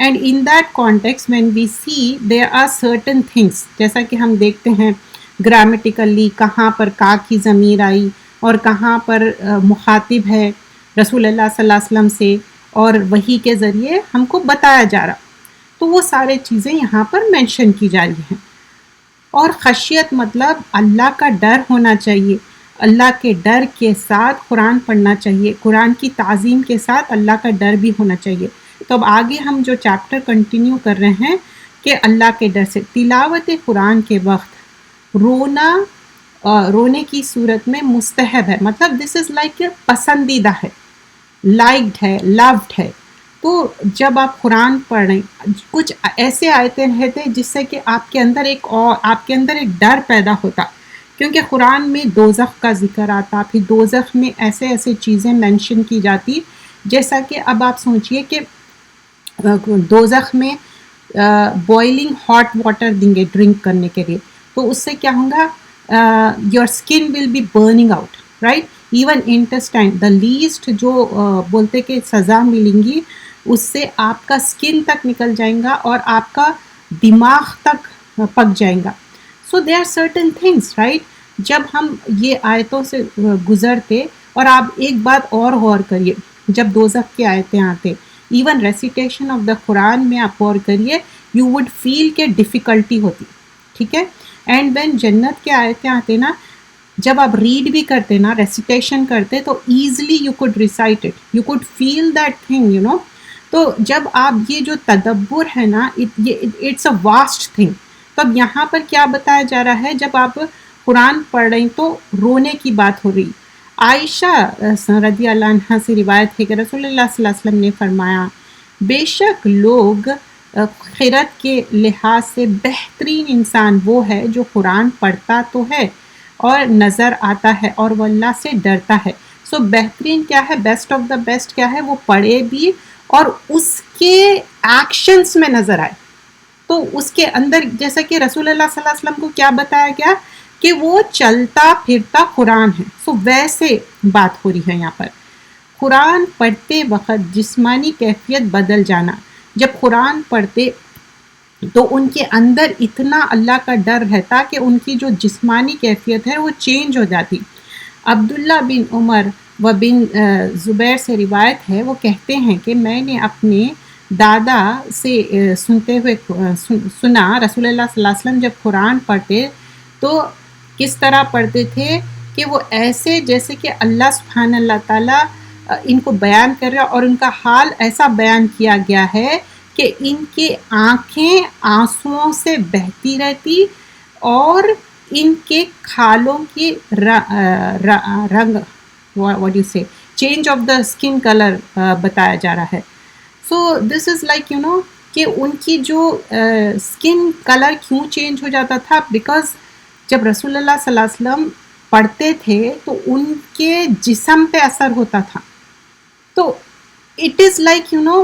And in that context when we see there are certain things, جیسا کہ ہم دیکھتے ہیں گرامیٹیکلی کہاں پر کا کی ضمیر آئی اور کہاں پر مخاطب ہے رسول اللہ صلی اللہ علیہ وسلم سے، اور وحی کے ذریعے ہم کو بتایا جا رہا، تو وہ سارے چیزیں یہاں پر مینشن کی جا رہی ہیں. اور خشیت مطلب اللہ کا ڈر ہونا چاہیے، اللہ کے ڈر کے ساتھ قرآن پڑھنا چاہیے، قرآن کی تعظیم کے ساتھ اللہ کا ڈر بھی ہونا چاہیے. تو اب آگے ہم جو چیپٹر کنٹینیو کر رہے ہیں کہ اللہ کے ڈر سے تلاوت قرآن کے وقت رونے کی صورت میں مستحب ہے، مطلب دس از لائک پسندیدہ ہے، لائکڈ ہے، لوڈ ہے. تو جب آپ قرآن پڑھ رہے ہیں، کچھ ایسے آیتیں رہتے جس سے کہ آپ کے اندر ایک ڈر پیدا ہوتا، کیونکہ قرآن میں دوزخ کا ذکر آتا، پھر دوزخ میں ایسے چیزیں مینشن کی جاتی، جیسا کہ اب آپ سوچئے کہ دوزخ میں بوائلنگ ہاٹ واٹر دیں گے ڈرنک کرنے کے لیے، تو اس سے کیا ہوگا، your skin will be burning out, right. Even intestine the least جو بولتے کہ سزا ملیں گی، اس سے آپ کا اسکن تک نکل جائیں گا اور آپ کا دماغ تک پک جائیں گا. So they are certain things, right. جب ہم یہ آیتوں سے گزرتے، اور آپ ایک بات اور غور کریے، جب دوزخ کی آیتیں آتے، ایون ریسیٹیشن آف دا قرآن میں آپ غور کریے، یو وڈ فیل کہ ڈیفیکلٹی ہوتی، ٹھیک ہے. اینڈ وین جنت کے آیتیں آتے نا، جب آپ ریڈ بھی کرتے نا، ریسیٹیشن کرتے، تو easily you could recite it, you could feel that thing, you know. تو جب آپ یہ جو تدبر ہے نا، اٹس اے واسٹ تھنگ. تو اب یہاں پر کیا بتایا جا رہا ہے، جب آپ قرآن پڑھ رہی تو رونے کی بات ہو رہی. عائشہ رضی اللہ عنہ سے روایت ہے کہ رسول اللہ صلی اللہ علیہ وسلم نے فرمایا، بے شک لوگ خیرت کے لحاظ سے بہترین انسان وہ ہے جو قرآن پڑھتا تو ہے اور نظر آتا ہے اور وہ اللہ سے ڈرتا ہے. سو بہترین کیا ہے، بیسٹ آف دا بیسٹ کیا ہے، وہ پڑھے بھی اور اس کے ایکشنز میں نظر آئے. تو اس کے اندر جیسا کہ رسول اللہ صلی اللہ علیہ وسلم کو کیا بتایا گیا کہ وہ چلتا پھرتا قرآن ہے. سو ویسے بات ہو رہی ہے یہاں پر. قرآن پڑھتے وقت جسمانی کیفیت بدل جانا، جب قرآن پڑھتے تو ان کے اندر اتنا اللہ کا ڈر رہتا کہ ان کی جو جسمانی کیفیت ہے وہ چینج ہو جاتی. عبداللہ بن عمر و بن زبیر سے روایت ہے، وہ کہتے ہیں کہ میں نے اپنے دادا سے سنتے ہوئے سنا رسول اللہ صلی اللہ علیہ وسلم جب قرآن پڑھتے تو کس طرح پڑھتے تھے کہ وہ ایسے جیسے کہ اللہ سبحانہ اللہ تعالیٰ ان کو بیان کر رہا، اور ان کا حال ایسا بیان کیا گیا ہے کہ ان کی آنکھیں آنسوؤں سے بہتی رہتی اور ان کے کھالوں کی رنگ what do you say change of the skin colour بتایا جا رہا ہے. سو دس از لائک یو نو کہ ان کی جو اسکن کلر کیوں چینج ہو جاتا تھا، بیکاز جب رسول اللہ صلی اللہ علیہ وسلم پڑھتے تھے تو ان کے جسم پہ اثر ہوتا تھا. تو it is like you know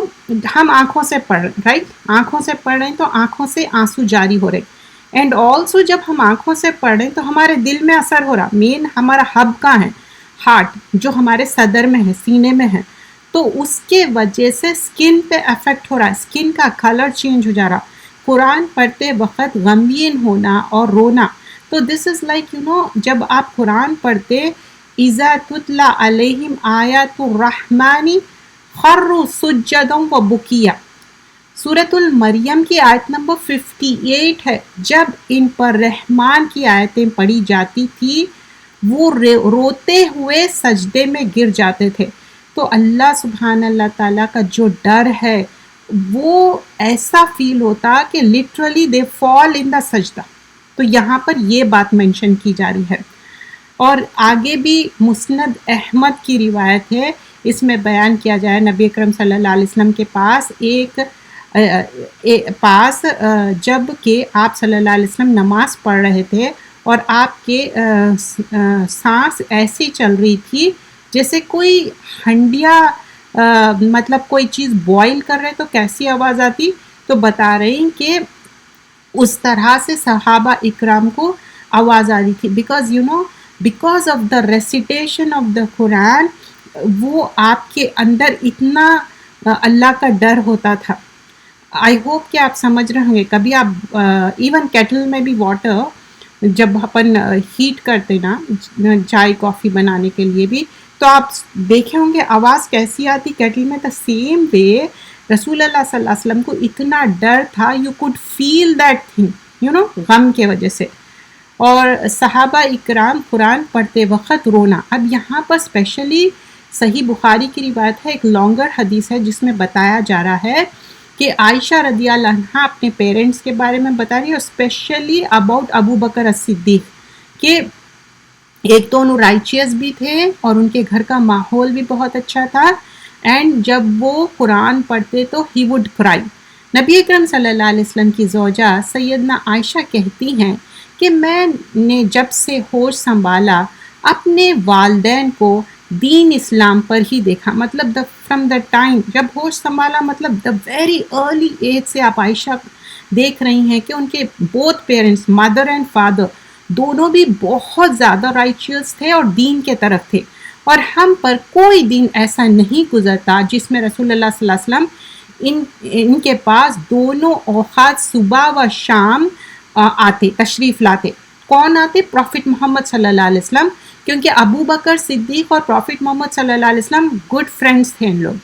ہم آنکھوں سے پڑھ رہے، رائٹ، آنکھوں سے پڑھ رہے ہیں تو آنکھوں سے آنسو جاری ہو رہے. اینڈ آلسو جب ہم آنکھوں سے پڑھ رہے ہیں تو ہمارے دل میں اثر ہو رہا. مین ہمارا ہب کہاں ہے، ہارٹ، جو ہمارے صدر میں ہے، سینے میں ہے. تو اس کے وجہ سے اسکن پہ افیکٹ ہو رہا ہے، اسکن کا کلر چینج ہو جا رہا. قرآن پڑھتے وقت غمگین ہونا اور رونا، تو دس از لائک یو نو جب آپ قرآن پڑھتے، اذا تتلی علیہم آیات الرحمن خروا سجدا و بکیا، سورۃ المریم کی آیت نمبر 58 ہے. جب ان پر رحمان کی آیتیں پڑھی جاتی تھی وہ روتے ہوئے سجدے میں گر جاتے تھے. تو اللہ سبحانہ اللہ تعالیٰ کا جو ڈر ہے وہ ایسا فیل ہوتا کہ لٹرلی دے فال ان دا سجدہ. تو یہاں پر یہ بات مینشن کی جا رہی ہے. اور آگے بھی مسند احمد کی روایت ہے، اس میں بیان کیا جائے نبی اکرم صلی اللہ علیہ وسلم کے پاس جب کہ آپ صلی اللہ علیہ وسلم نماز پڑھ رہے تھے اور آپ کے سانس ایسی چل رہی تھی جیسے کوئی ہنڈیا مطلب کوئی چیز بوائل کر رہے تو کیسی آواز آتی. تو بتا رہے ہیں کہ اس طرح سے صحابہ اکرام کو آواز آ رہی تھی، because of the recitation of the Quran. وہ آپ کے اندر اتنا اللہ کا ڈر ہوتا تھا. آئی ہوپ کہ آپ سمجھ رہے ہوں گے. کبھی آپ ایون کیٹل میں بھی واٹر جب اپن ہیٹ کرتے نا چائے کافی بنانے کے لیے بھی، تو آپ دیکھے ہوں گے آواز کیسی آتی کیٹل میں. دا سیم وے رسول اللہ صلی اللہ علیہ وسلم کو اتنا ڈر تھا، you could feel that thing غم کے وجہ سے. اور صحابہ اکرام قرآن پڑھتے وقت رونا. اب یہاں پر اسپیشلی صحیح بخاری کی روایت ہے، ایک لانگر حدیث ہے جس میں بتایا جا رہا ہے کہ عائشہ رضی اللہ عنہ اپنے پیرنٹس کے بارے میں بتا رہی ہے، اور اسپیشلی اباؤٹ ابو بکر الصدیق، کہ ایک تو انہوں رائچیس بھی تھے اور ان کے گھر کا ماحول بھی بہت اچھا تھا. اینڈ جب وہ قرآن پڑھتے تو ہی وڈ کرائی. نبی اکرم صلی اللہ علیہ وسلم کی زوجہ سیدنا عائشہ کہتی ہیں کہ میں نے جب سے ہوش سنبھالا اپنے والدین کو دین اسلام پر ہی دیکھا. مطلب فرام دا ٹائم جب ہوش سنبھالا، مطلب دا ویری ارلی ایج سے آپ عائشہ دیکھ رہی ہیں کہ ان کے both parents mother and father دونوں بھی بہت زیادہ رائچیس تھے اور دین کے طرف تھے. اور ہم پر کوئی دن ایسا نہیں گزرتا جس میں رسول اللہ صلی اللہ علیہ وسلم ان کے پاس دونوں اوقات صبح و شام آتے، تشریف لاتے. کون آتے؟ پروفٹ محمد صلی اللہ علیہ وسلم، کیونکہ ابو بکر صدیق اور پروفٹ محمد صلی اللہ علیہ وسلم گڈ فرینڈس تھے ان لوگ.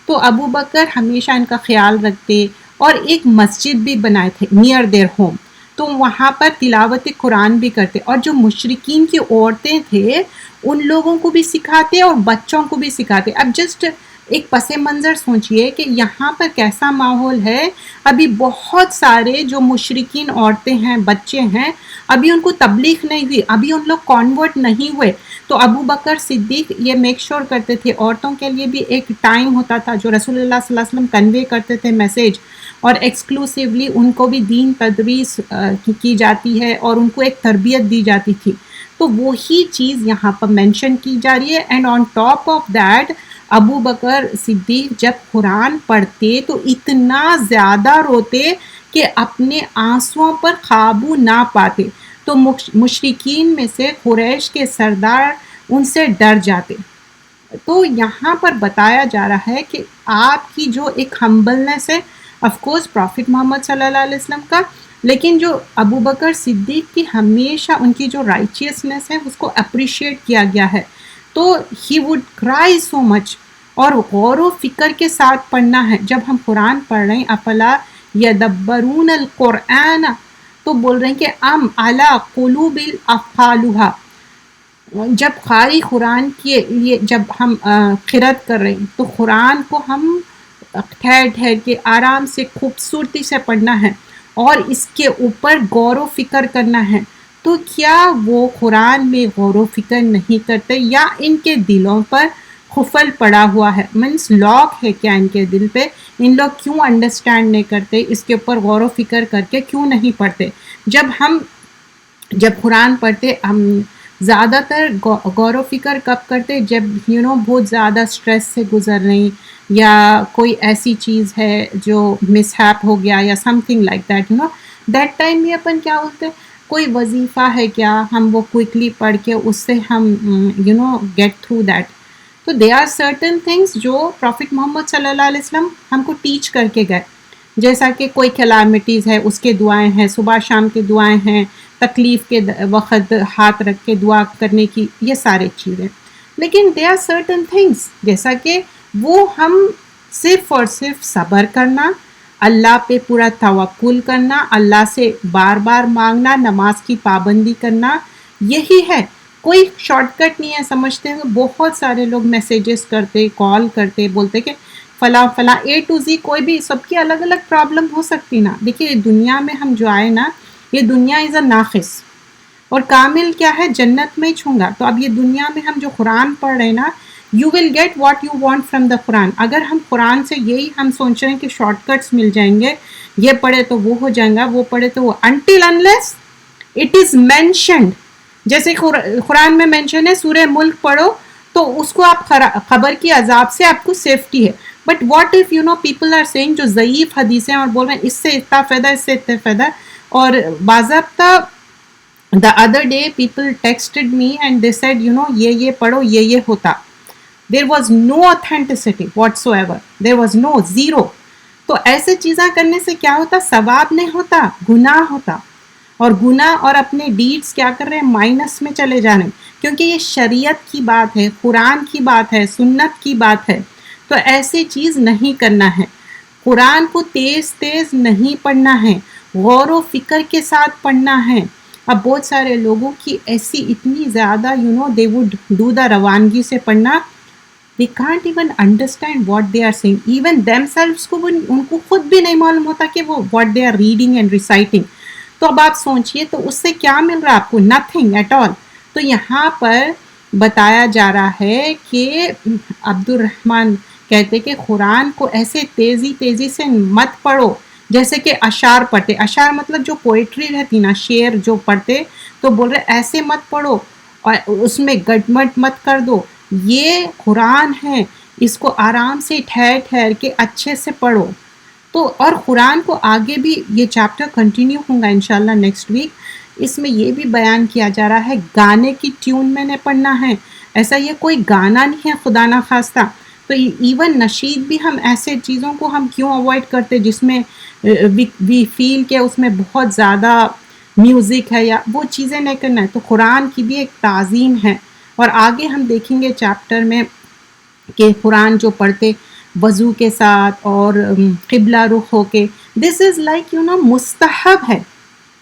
تو ابو بکر ہمیشہ ان کا خیال رکھتے اور ایک مسجد بھی بنائے تھے نیئر دیئر ہوم، تو وہاں پر تلاوت قرآن بھی کرتے. اور جو مشرکین کی عورتیں تھے ان لوگوں کو بھی سکھاتے اور بچوں کو بھی سکھاتے. اب جسٹ ایک پس منظر سوچئے کہ یہاں پر کیسا ماحول ہے. ابھی بہت سارے جو مشرکین عورتیں ہیں، بچے ہیں، ابھی ان کو تبلیغ نہیں ہوئی، ابھی ان لوگ کانورٹ نہیں ہوئے. تو ابو بکر صدیق یہ میک شور کرتے تھے عورتوں کے لیے بھی ایک ٹائم ہوتا تھا جو رسول اللہ صلی اللہ علیہ وسلم کنوے کرتے تھے میسیج، اور ایکسکلوسیولی ان کو بھی دین تدریس کی جاتی ہے اور ان کو ایک تربیت دی جاتی تھی. تو وہی چیز یہاں پر مینشن کی جا رہی ہے. And on top of that Abu Bakr Siddiq جب قرآن پڑھتے تو اتنا زیادہ روتے کہ اپنے آنسوؤں پر قابو نہ پاتے. تو مشرکین میں سے قریش کے سردار ان سے ڈر جاتے. تو یہاں پر بتایا جا رہا ہے کہ آپ کی جو ایک ہمبلنس ہے، آف کورس پروفٹ محمد صلی اللہ علیہ وسلم کا، لیکن جو ابو بکر صدیق کی ہمیشہ ان کی جو رائچیسنس ہے اس کو اپریشیٹ کیا گیا ہے. تو ہی وڈ کرائی سو مچ، اور غور و فکر کے ساتھ پڑھنا ہے. جب ہم قرآن پڑھ رہے ہیں افلا یدبرون القرآن، تو بول رہے ہیں کہ ام علی قلوب اقفالها. جب قاری قرآن کے لیے جب ہم قرأت کر رہے ہیں تو قرآن کو ہم ٹھہر ٹھہر کے آرام سے خوبصورتی سے پڑھنا ہے اور اس کے اوپر غور و فکر کرنا ہے. تو کیا وہ قرآن میں غور و فکر نہیں کرتے، یا ان کے دلوں پر خفل پڑا ہوا ہے، مینس لاک ہے کیا ان کے دل پہ؟ ان لوگ کیوں انڈرسٹینڈ نہیں کرتے، اس کے اوپر غور و فکر کر کے کیوں نہیں پڑھتے؟ جب قرآن پڑھتے ہم زیادہ تر غور و فکر کب کرتے؟ جب بہت زیادہ اسٹریس سے گزر رہی، یا کوئی ایسی چیز ہے جو مس ہیپ ہو گیا یا some thing like that that time میں اپن کیا بولتے، کوئی وظیفہ ہے کیا، ہم وہ کوئکلی پڑھ کے اس سے ہم گیٹ تھرو دیٹ. تو دے آر سرٹن تھنگس جو پروفٹ محمد صلی اللہ علیہ وسلم ہم کو ٹیچ کر کے گئے، جیسا کہ کوئی کیلامیٹیز ہے اس کے دعائیں ہیں، صبح شام کے دعائیں ہیں، تکلیف کے وقت ہاتھ رکھ کے دعا کرنے کی، یہ سارے چیزیں. لیکن دے آر سرٹن تھنگس جیسا کہ وہ ہم صرف اور صرف صبر کرنا، اللہ پہ پورا توکل کرنا، اللہ سے بار بار مانگنا، نماز کی پابندی کرنا، یہی ہے. کوئی شارٹ کٹ نہیں ہے. سمجھتے ہیں بہت سارے لوگ میسیجز کرتے، کال کرتے، بولتے کہ فلاں فلاں اے ٹو زی، کوئی بھی سب کی الگ الگ پرابلم ہو سکتی نا. دیکھیے دنیا میں ہم جو آئے نا، یہ دنیا از اے ناقص، اور کامل کیا ہے؟ جنت میں ہی چھونگا. تو اب یہ دنیا میں ہم جو قرآن پڑھ رہے ہیں نا، you will get what you want from the Quran. اگر ہم قرآن سے یہی ہم سوچ رہے ہیں کہ شارٹ کٹس مل جائیں گے، یہ پڑھے تو وہ ہو جائیں گا، وہ پڑھے تو وہ، until unless it is mentioned. جیسے قرآن میں مینشن ہے سورہ ملک پڑھو تو اس کو آپ خبر کی عذاب سے آپ کو سیفٹی ہے. But what if people are saying, جو ضعیف حدیثیں اور بول رہے ہیں اس سے اتنا فائدہ، اس سے اتنا فائدہ. اور باضابطہ the other day people texted me and they said یہ پڑھو، یہ ہوتا. There was no authenticity whatsoever. There was no zero. تو ایسے چیزیں کرنے سے کیا ہوتا؟ ثواب نہیں ہوتا، گناہ ہوتا، اور گناہ اور اپنے ڈیڈز کیا کر رہے ہیں؟ مائنس میں چلے جا رہے ہیں، کیونکہ یہ شریعت کی بات ہے، قرآن کی بات ہے، سنت کی بات ہے، تو ایسی چیز نہیں کرنا ہے۔ قرآن کو تیز تیز نہیں پڑھنا ہے، غور و فکر کے ساتھ پڑھنا ہے۔ اب بہت سارے لوگوں کی ایسی اتنی زیادہ they would do the روانگی سے پڑھنا، they can't even understand what they are saying. Even themselves کو ان کو خود بھی نہیں معلوم ہوتا کہ وہ what they are reading and reciting. تو اب آپ سوچئے تو اس سے کیا مل رہا آپ کو؟ nothing at all. تو یہاں پر بتایا جا رہا ہے کہ عبد الرحمن کہتے کہ قرآن کو ایسے تیزی تیزی سے مت پڑھو جیسے کہ اشعار پڑھتے۔ اشعار مطلب جو پوئٹری رہتی نا، شعر جو پڑھتے، تو بول رہے ایسے مت پڑھو اور اس میں گڈمٹ مت کر دو، یہ قرآن ہے، اس کو آرام سے ٹھہر ٹھہر کے اچھے سے پڑھو۔ تو اور قرآن کو آگے بھی یہ چیپٹر کنٹینیو ہوں گا انشاءاللہ نیکسٹ ویک، اس میں یہ بھی بیان کیا جا رہا ہے گانے کی ٹیون میں نے پڑھنا ہے، ایسا یہ کوئی گانا نہیں ہے خدا نہ خواستہ۔ تو ایون نشید بھی ہم ایسے چیزوں کو ہم کیوں اوائڈ کرتے جس میں وی فیل کہ اس میں بہت زیادہ میوزک ہے، یا وہ چیزیں نہیں کرنا ہے۔ تو قرآن کی بھی ایک تعظیم ہے، اور آگے ہم دیکھیں گے چیپٹر میں کہ قرآن جو پڑھتے وضو کے ساتھ اور قبلہ رخ ہو کے، دس از لائک مستحب ہے۔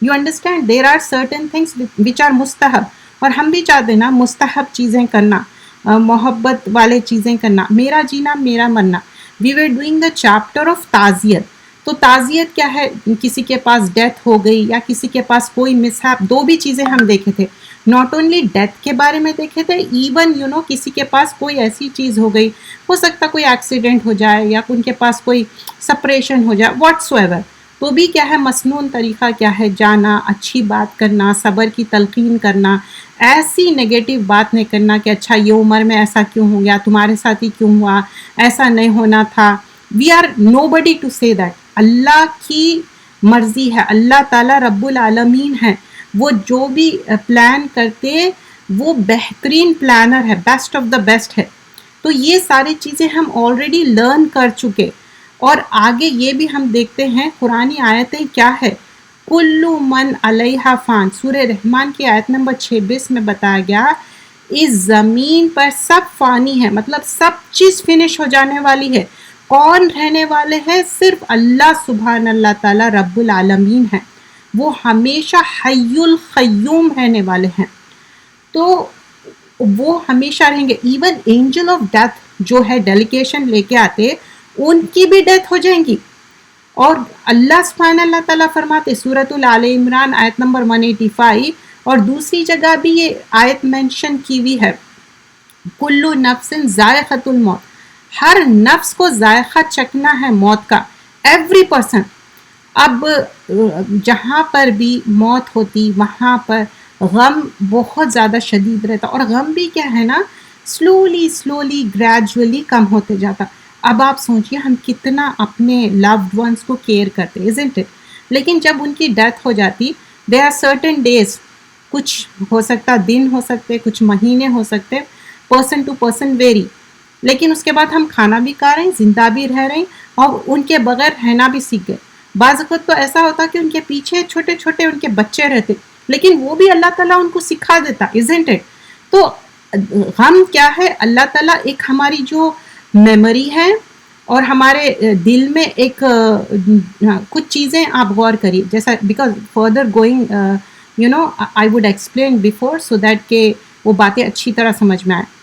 You understand there are certain things which are مستحب، اور ہم بھی چاہتے نا مستحب چیزیں کرنا، محبت والے چیزیں کرنا، میرا جینا میرا مرنا۔ We are doing the chapter of تعزیت۔ تو تعزیت کیا ہے؟ کسی کے پاس ڈیتھ ہو گئی یا کسی کے پاس کوئی مسہپ، دو بھی چیزیں ہم دیکھے تھے، ناٹ اونلی ڈیتھ کے بارے میں دیکھے تھے، ایون کسی کے پاس کوئی ایسی چیز ہو گئی، ہو سکتا کوئی ایکسیڈنٹ ہو جائے یا ان کے پاس کوئی سپریشن ہو جائے، واٹس ایور، تو بھی کیا ہے مسنون طریقہ کیا ہے؟ جانا، اچھی بات کرنا، صبر کی تلقین کرنا، ایسی نیگیٹو بات نہیں کرنا کہ اچھا یہ عمر میں ایسا کیوں ہو گیا، تمہارے ساتھ ہی کیوں ہوا، ایسا نہیں ہونا تھا۔ We are nobody to say that, اللہ کی مرضی ہے، اللہ تعالیٰ رب العالمین ہے، وہ جو بھی پلان کرتے وہ بہترین پلانر ہے، بیسٹ آف دا بیسٹ ہے۔ تو یہ ساری چیزیں ہم آلریڈی لرن کر چکے، اور آگے یہ بھی ہم دیکھتے ہیں قرآنی آیتیں کیا ہے، کل من علیہا فان، سورہ رحمان کی آیت نمبر 26 میں بتایا گیا اس زمین پر سب فانی ہے، مطلب سب چیز فنش ہو جانے والی ہے، کون رہنے والے ہیں؟ صرف اللہ سبحان اللہ تعالی رب العالمین ہے، وہ ہمیشہ حی القیوم رہنے والے ہیں، تو وہ ہمیشہ رہیں گے۔ ایون اینجل آف ڈیتھ جو ہے ڈیلیگیشن لے کے آتے، ان کی بھی ڈیتھ ہو جائیں گی، اور اللہ سبحانہ اللہ تعالیٰ فرماتے سورۃ آل عمران آیت نمبر 185 اور دوسری جگہ بھی یہ آیت مینشن کی ہوئی ہے، کل نفس ذائقۃ الموت، ہر نفس کو ذائقہ چکھنا ہے موت کا، ایوری پرسن۔ اب جہاں پر بھی موت ہوتی وہاں پر غم بہت زیادہ شدید رہتا، اور غم بھی کیا ہے نا، سلولی گریجولی کم ہوتے جاتا۔ اب آپ سوچئے ہم کتنا اپنے لوڈ ونس کو کیئر کرتے، isn't it؟ لیکن جب ان کی ڈیتھ ہو جاتی، there are certain days، کچھ ہو سکتا دن ہو سکتے، کچھ مہینے ہو سکتے، پرسن ٹو پرسن ویری، لیکن اس کے بعد ہم کھانا بھی کھا رہے ہیں، زندہ بھی رہ رہے ہیں، اور ان کے بغیر رہنا بھی سیکھ گئے۔ بعض وقت تو ایسا ہوتا کہ ان کے پیچھے چھوٹے چھوٹے ان کے بچے رہتے، لیکن وہ بھی اللہ تعالیٰ ان کو سکھا دیتا، isn't it؟ تو غم کیا ہے؟ اللہ تعالیٰ ایک ہماری جو میموری ہے، اور ہمارے دل میں ایک کچھ چیزیں آپ غور کریے، جیسا because further going I would explain before so that کہ وہ باتیں اچھی طرح سمجھ میں آئیں۔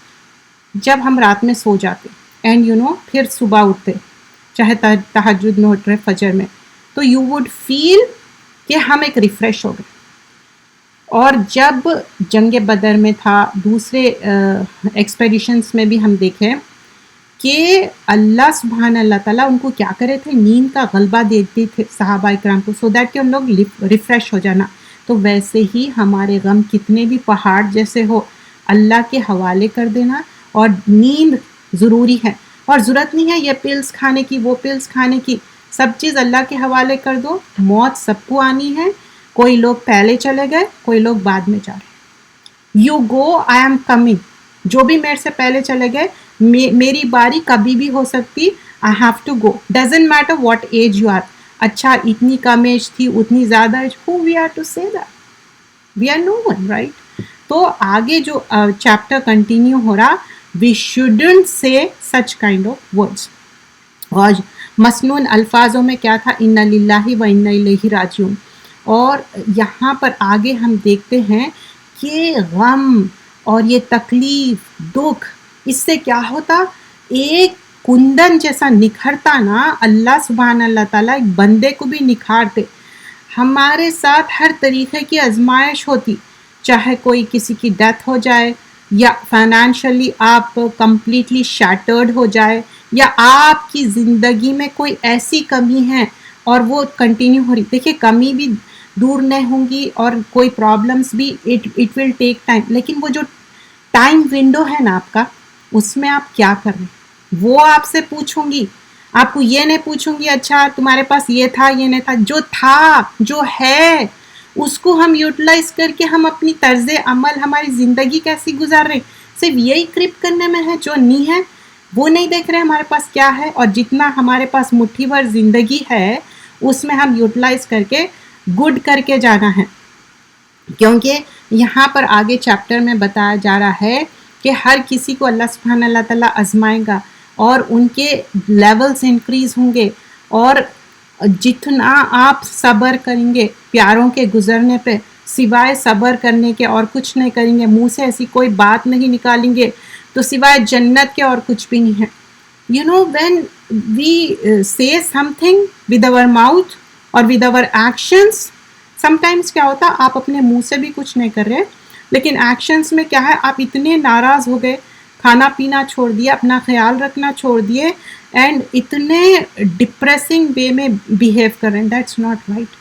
جب ہم رات میں سو جاتے اینڈ پھر صبح اٹھتے، چاہے تہجد میں اٹھ رہے فجر میں، تو یو ووڈ فیل کہ ہم ایک ریفریش ہو گئے۔ اور جب جنگ بدر میں تھا، دوسرے ایکسپیڈیشنز میں بھی ہم دیکھیں کہ اللہ سبحانہ اللہ تعالیٰ ان کو کیا کرے تھے، نیند کا غلبہ دیتے تھے صحابہ اکرام کو، سو دیٹ کہ ان لوگ ریفریش ہو جانا۔ تو ویسے ہی ہمارے غم کتنے بھی پہاڑ جیسے ہو، اللہ کے حوالے کر دینا، اور نیند ضروری ہے، اور ضرورت نہیں ہے یہ پلز کھانے کی وہ پلز کھانے کی، سب چیز اللہ کے حوالے کر دو۔ موت سب کو آنی ہے، کوئی لوگ پہلے چلے گئے، کوئی لوگ بعد میں جا رہے۔ You go I am coming, جو بھی میرے سے پہلے چلے گئے، میری باری کبھی بھی ہو سکتی، I have to go. Doesn't matter what age you are. اچھا اتنی کم ایج تھی, اتنی زیادہ age, who we are to say that? We are no one, right? تو آگے جو چیپٹر کنٹینیو ہو رہا, we shouldn't say such kind of words. اور مسنون الفاظوں میں کیا تھا, اِنَّ لِلَّهِ وَإِنَّ إِلَيْهِ راجعون. اور یہاں پر آگے ہم دیکھتے ہیں کہ غم اور یہ تکلیف, دکھ, اس سے کیا ہوتا, ایک کندن جیسا نکھرتا نا, اللہ سبحان اللہ تعالیٰ ایک بندے کو بھی نکھارتے. ہمارے ساتھ ہر طریقے کی آزمائش ہوتی, چاہے کوئی کسی کی ڈیتھ ہو جائے, یا فائنینشلی آپ کمپلیٹلی شیٹرڈ ہو جائے, یا آپ کی زندگی میں کوئی ایسی کمی ہے اور وہ کنٹینیو ہو رہی. دیکھیے کمی بھی دور نہیں ہوں گی اور کوئی پرابلمس بھی, اٹ ول ٹیک ٹائم, لیکن وہ جو ٹائم ونڈو ہے نا آپ کا, اس میں آپ کیا کر رہے ہیں وہ آپ سے پوچھوں گی. آپ کو یہ نہیں پوچھوں گی اچھا تمہارے پاس یہ تھا یہ نہیں تھا, جو تھا جو ہے اس کو ہم یوٹیلائز کر کے ہم اپنی طرز عمل, ہماری زندگی کیسی گزار رہے ہیں, صرف یہی کرپ کرنے میں ہے. جو نہیں ہے وہ نہیں دیکھ رہے ہمارے پاس کیا ہے, اور جتنا ہمارے پاس مٹھی بھر زندگی ہے اس میں ہم یوٹیلائز کر کے گڈ کر کے جانا ہے. کیونکہ یہاں پر آگے چیپٹر میں بتایا جا رہا ہے کہ ہر کسی کو اللہ سبحانہ اللہ تعالیٰ آزمائے گا, اور ان کے لیولز انکریز ہوں گے, اور جتنا آپ صبر کریں گے پیاروں کے گزرنے پہ, سوائے صبر کرنے کے اور کچھ نہیں کریں گے, منہ سے ایسی کوئی بات نہیں نکالیں گے تو سوائے جنت کے اور کچھ بھی نہیں ہے. You know, when we say something with our mouth or with our actions, sometimes کیا ہوتا, آپ اپنے منہ سے بھی کچھ نہیں کر رہے, لیکن ایکشنز میں کیا ہے, آپ اتنے ناراض ہو گئے, کھانا پینا چھوڑ دیا, اپنا خیال رکھنا چھوڑ دیے, اینڈ اتنے ڈپریسنگ وے میں بیہیو کر رہے ہیں. That's not right.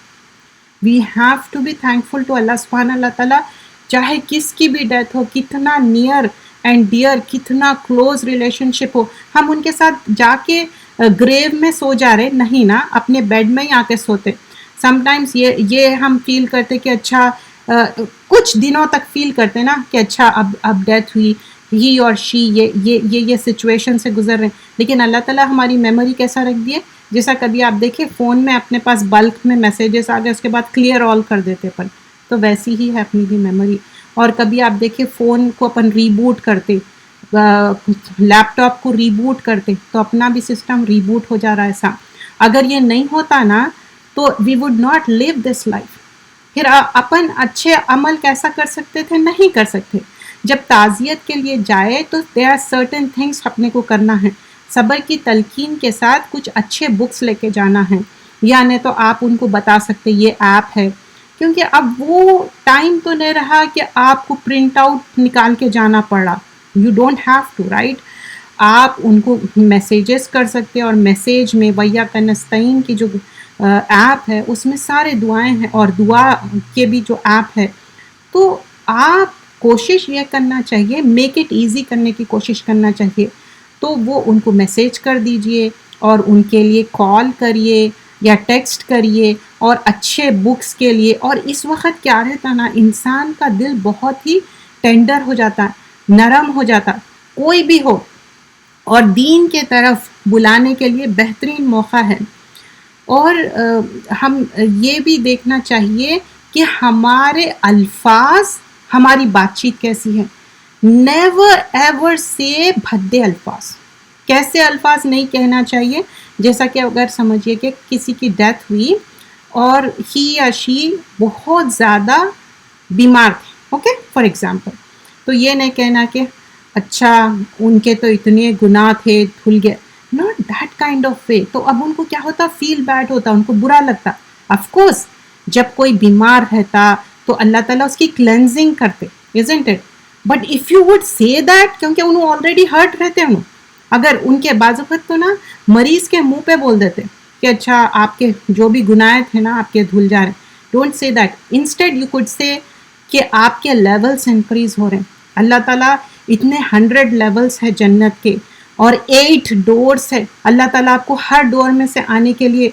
We have to be thankful to اللہ سبحانہ اللہ تعالیٰ, چاہے کس کی بھی ڈیتھ ہو, کتنا نیئر اینڈ ڈیئر, کتنا کلوز ریلیشن شپ ہو, ہم ان کے ساتھ جا کے گریو میں سو جا رہے نہیں نا, اپنے بیڈ میں ہی آ کے سوتے. سم ٹائمس یہ ہم فیل کرتے کہ اچھا کچھ دنوں تک فیل کرتے نا کہ اچھا اب ڈیتھ ہوئی, ہی اور شی یہ سچویشن سے گزر رہے ہیں, لیکن اللہ تعالیٰ ہماری میموری کیسا رکھ دیے, جیسا کبھی آپ دیکھیں فون میں اپنے پاس بلک میں میسیجز آ گئے, اس کے بعد کلیئر آل کر دیتے پر, تو ویسی ہی ہے اپنی بھی میموری. اور کبھی آپ دیکھیں فون کو اپن ریبوٹ کرتے, لیپ ٹاپ کو ریبوٹ کرتے, تو اپنا بھی سسٹم ریبوٹ ہو جا رہا ہے ایسا. اگر یہ نہیں ہوتا نا تو we would not live this life. پھر اپن اچھے عمل کیسا کر سکتے تھے, نہیں کر سکتے. جب تعزیت کے لیے جائے تو there are certain things اپنے کو کرنا ہے, صبر کی تلقین کے ساتھ کچھ اچھے بکس لے کے جانا ہے, یا نہیں تو آپ ان کو بتا سکتے یہ ایپ ہے, کیونکہ اب وہ ٹائم تو نہیں رہا کہ آپ کو پرنٹ آؤٹ نکال کے جانا پڑا. You don't have to right. آپ ان کو میسیجز کر سکتے, اور میسیج میں وَإِيَّاكَ نَسْتَعِينُ کی جو ایپ ہے اس میں سارے دعائیں ہیں, اور دعا کے بھی جو ایپ ہے, تو آپ کوشش یہ کرنا چاہیے, میک اٹ ایزی کرنے کی کوشش کرنا چاہیے. تو وہ ان کو میسیج کر دیجئے, اور ان کے لیے کال کریے یا ٹیکسٹ کریے, اور اچھے بکس کے لیے. اور اس وقت کیا رہتا نا, انسان کا دل بہت ہی ٹینڈر ہو جاتا, نرم ہو جاتا, کوئی بھی ہو, اور دین کے طرف بلانے کے لیے بہترین موقع ہے. اور ہم یہ بھی دیکھنا چاہیے کہ ہمارے الفاظ, ہماری بات چیت کیسی ہے. نیور ایور سے بھدے الفاظ. کیسے الفاظ نہیں کہنا چاہیے, جیسا کہ اگر سمجھیے کہ کسی کی ڈیتھ ہوئی اور ہی یا شی بہت زیادہ بیمار تھے, اوکے فار ایگزامپل, تو یہ نہیں کہنا کہ اچھا ان کے تو اتنے گناہ تھے دھل گئے, not that kind of way. تو اب ان کو کیا ہوتا, فیل بیڈ ہوتا, ان کو برا لگتا. آف کورس جب کوئی بیمار رہتا تو اللہ تعالیٰ اس کی کلینزنگ کرتے, isn't it? But if you would say that, کیونکہ انہوں آلریڈی ہرٹ رہتے انہوں, اگر ان کے بعض وقت تو نا مریض کے منہ پہ بول دیتے کہ اچھا آپ کے جو بھی گناہ تھے نا آپ کے دھل جا رہے ہیں. Don't say that. Instead you could سے کہ آپ کے لیولز انکریز ہو رہے ہیں. اللہ تعالیٰ اتنے 100 لیولز ہے جنت کے, اور 8 ڈورس ہے. اللہ تعالیٰ آپ کو ہر ڈور میں سے آنے کے لیے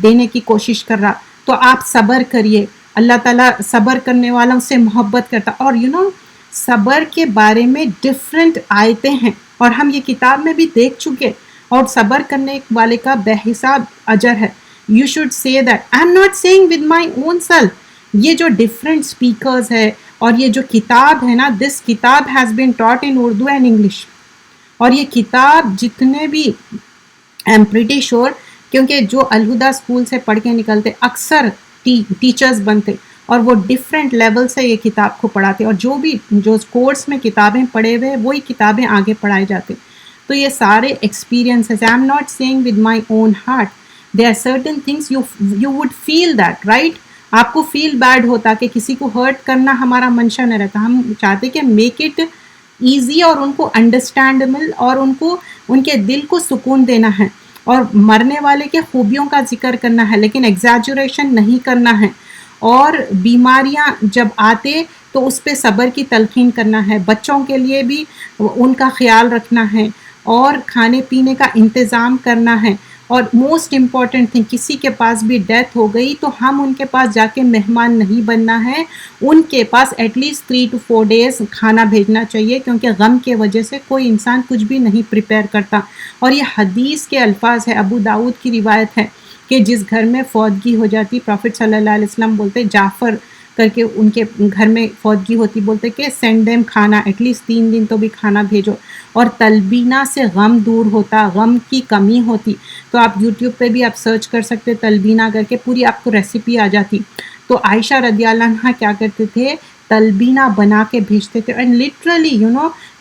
دینے کی کوشش کر رہا. تو آپ صبر کریے, اللہ تعالیٰ صبر کرنے والوں سے محبت کرتا. اور صبر کے بارے میں ڈفرینٹ آیتیں ہیں, اور ہم یہ کتاب میں بھی دیکھ چکے. اور صبر کرنے والے کا بے حساب اجر ہے. You should say that. I'm not saying with my own self. یہ جو ڈفرینٹ اسپیکرز ہے اور یہ جو کتاب ہے نا, دس کتاب has been taught in Urdu and English. اور یہ کتاب جتنے بھی آئی ایم پریٹی شیور, کیونکہ جو الہدا اسکول سے پڑھ کے نکلتے اکثر ٹیچرز بنتے اور وہ ڈفرینٹ لیول سے یہ کتاب کو پڑھاتے, اور جو کورس میں کتابیں پڑھے ہوئے وہی کتابیں آگے پڑھائے جاتے. تو یہ سارے experiences, I am not saying with my own heart, there are certain things you would feel that, right. آپ کو فیل بیڈ ہوتا کہ کسی کو ہرٹ کرنا ہمارا منشا نہ رہتا. ہم چاہتے کہ میک اٹ ایزی اور ان کو انڈرسٹینڈیبل اور ان کے دل کو سکون دینا ہے, اور مرنے والے کے خوبیوں کا ذکر کرنا ہے, لیکن ایگزیجریشن نہیں کرنا ہے. اور بیماریاں جب آتے تو اس پہ صبر کی تلقین کرنا ہے. بچوں کے لیے بھی ان کا خیال رکھنا ہے اور کھانے پینے کا انتظام کرنا ہے. اور موسٹ امپورٹنٹ تھنگ, کسی کے پاس بھی ڈیتھ ہو گئی تو ہم ان کے پاس جا کے مہمان نہیں بننا ہے, ان کے پاس ایٹ لیسٹ 3 to 4 days کھانا بھیجنا چاہیے, کیونکہ غم کے وجہ سے کوئی انسان کچھ بھی نہیں پریپیئر کرتا. اور یہ حدیث کے الفاظ ہے, ابو داؤد کی روایت ہے کہ جس گھر میں فوتگی ہو جاتی, پروفٹ صلی اللہ علیہ وسلم بولتے, جعفر کر کے ان کے گھر میں فوتگی ہوتی, بولتے کہ سینڈ دیم کھانا, ایٹ لیسٹ 3 دن تو بھی کھانا بھیجو. اور تلبینہ سے غم دور ہوتا, غم کی کمی ہوتی. تو آپ یوٹیوب پہ بھی آپ سرچ کر سکتے تلبینہ کر کے, پوری آپ کو ریسیپی آ جاتی. تو عائشہ رضی اللہ عنہ کیا کرتے تھے, تلبینہ بنا کے بھیجتے تھے. And literally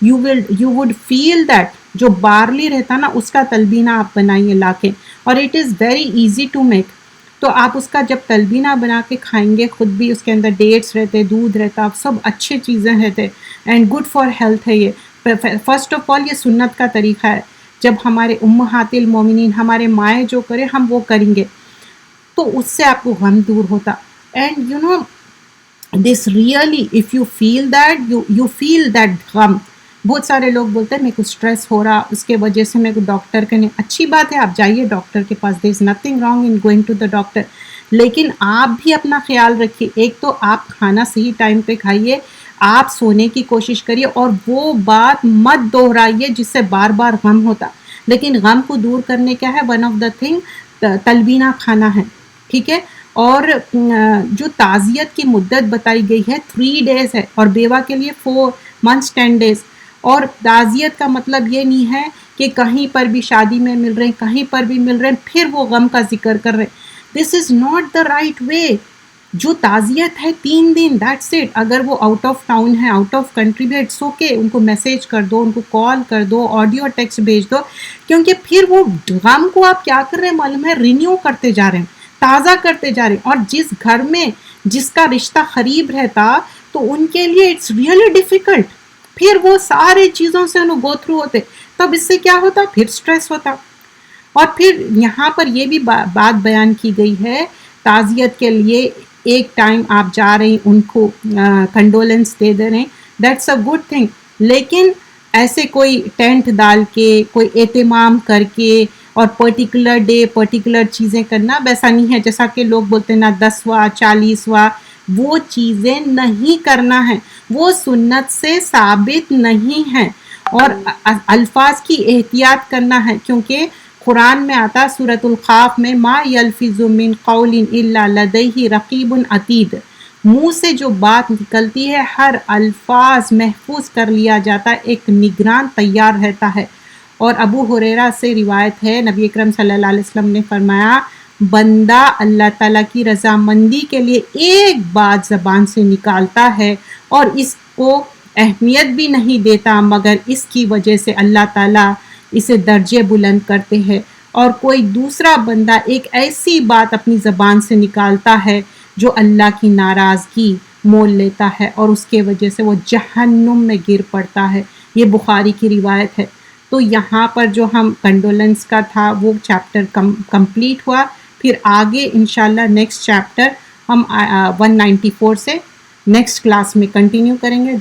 you would feel that, جو بارلی رہتا نا اس کا تلبینہ آپ بنائیے لا کے, اور it is very easy to make. تو آپ اس کا جب تلبینہ بنا کے کھائیں گے, خود بھی اس کے اندر ڈیٹس رہتے, دودھ رہتا, سب اچھے چیزیں رہتے, اینڈ گڈ فار ہیلتھ ہے یہ. فرسٹ آف آل یہ سنت کا طریقہ ہے, جب ہمارے امہات المومنین ہمارے مائیں جو کرے ہم وہ کریں گے, تو اس سے آپ کو غم دور ہوتا. And this really if you feel that, you feel that غم. بہت سارے لوگ بولتے ہیں میرے کو اسٹریس ہو رہا, اس کے وجہ سے میرے کو ڈاکٹر کے, اچھی بات ہے آپ جائیے ڈاکٹر کے پاس, there is nothing wrong in going to the doctor, لیکن آپ بھی اپنا خیال رکھیے. ایک تو آپ کھانا صحیح ٹائم پہ کھائیے, آپ سونے کی کوشش کریے, اور وہ بات مت دہرائیے جس سے بار بار غم ہوتا. لیکن غم کو دور کرنے کیا ہے, ون آف دا تھنگ تلبینہ کھانا ہے, ٹھیک ہے. اور جو تعزیت کی مدت بتائی گئی ہے 3 days ہے, اور بیوہ کے لیے 4 months 10 days. اور تعزیت کا مطلب یہ نہیں ہے کہ کہیں پر بھی شادی میں مل رہے ہیں, کہیں پر بھی مل رہے ہیں, پھر وہ غم کا ذکر کر رہے ہیں. This is not the right way. جو تعزیت ہے 3 دن, دیٹس اٹ. اگر وہ آؤٹ آف ٹاؤن ہے, آؤٹ آف کنٹری بھی, اٹس اوکے, ان کو میسیج کر دو, ان کو کال کر دو, آڈیو ٹیکسٹ بھیج دو, کیونکہ پھر وہ غم کو آپ کیا کر رہے ہیں معلوم ہے, رینیو کرتے جا رہے ہیں, تازہ کرتے جا رہے ہیں. اور جس گھر میں جس کا رشتہ قریب رہتا تو ان کے لیے اٹس ریئلی ڈیفیکلٹ, پھر وہ سارے چیزوں سے انہوں گو تھرو ہوتے, تب اس سے کیا ہوتا, پھر سٹریس ہوتا. اور پھر یہاں پر یہ بھی بات بیان کی گئی ہے, تعزیت کے لیے ایک ٹائم آپ جا رہے ہیں, ان کو کنڈولنس دے دے رہے ہیں, دیٹس اے گڈ تھنگ. لیکن ایسے کوئی ٹینٹ ڈال کے, کوئی اہتمام کر کے, اور پرٹیکولر ڈے پرٹیکولر چیزیں کرنا, ویسا نہیں ہے. جیسا کہ لوگ بولتے ہیں نا 10واں 40واں, وہ چیزیں نہیں کرنا ہے, وہ سنت سے ثابت نہیں ہے. اور الفاظ کی احتیاط کرنا ہے, کیونکہ قرآن میں آتا سورۃ القاف میں, ما یلفظ من قول الا لدیہ رقیب عتید, منہ سے جو بات نکلتی ہے ہر الفاظ محفوظ کر لیا جاتا ہے, ایک نگران تیار رہتا ہے. اور ابو ہریرہ سے روایت ہے, نبی اکرم صلی اللہ علیہ وسلم نے فرمایا, بندہ اللہ تعالیٰ کی رضامندی کے لیے ایک بات زبان سے نکالتا ہے اور اس کو اہمیت بھی نہیں دیتا, مگر اس کی وجہ سے اللہ تعالیٰ اسے درجے بلند کرتے ہیں. اور کوئی دوسرا بندہ ایک ایسی بات اپنی زبان سے نکالتا ہے جو اللہ کی ناراضگی مول لیتا ہے, اور اس کے وجہ سے وہ جہنم میں گر پڑتا ہے. یہ بخاری کی روایت ہے. تو یہاں پر جو ہم کنڈولنس کا تھا وہ چیپٹر کمپلیٹ ہوا. پھر آگے انشاءاللہ نیکسٹ چیپٹر ہم 194 سے نیکسٹ کلاس میں کنٹینیو کریں گے.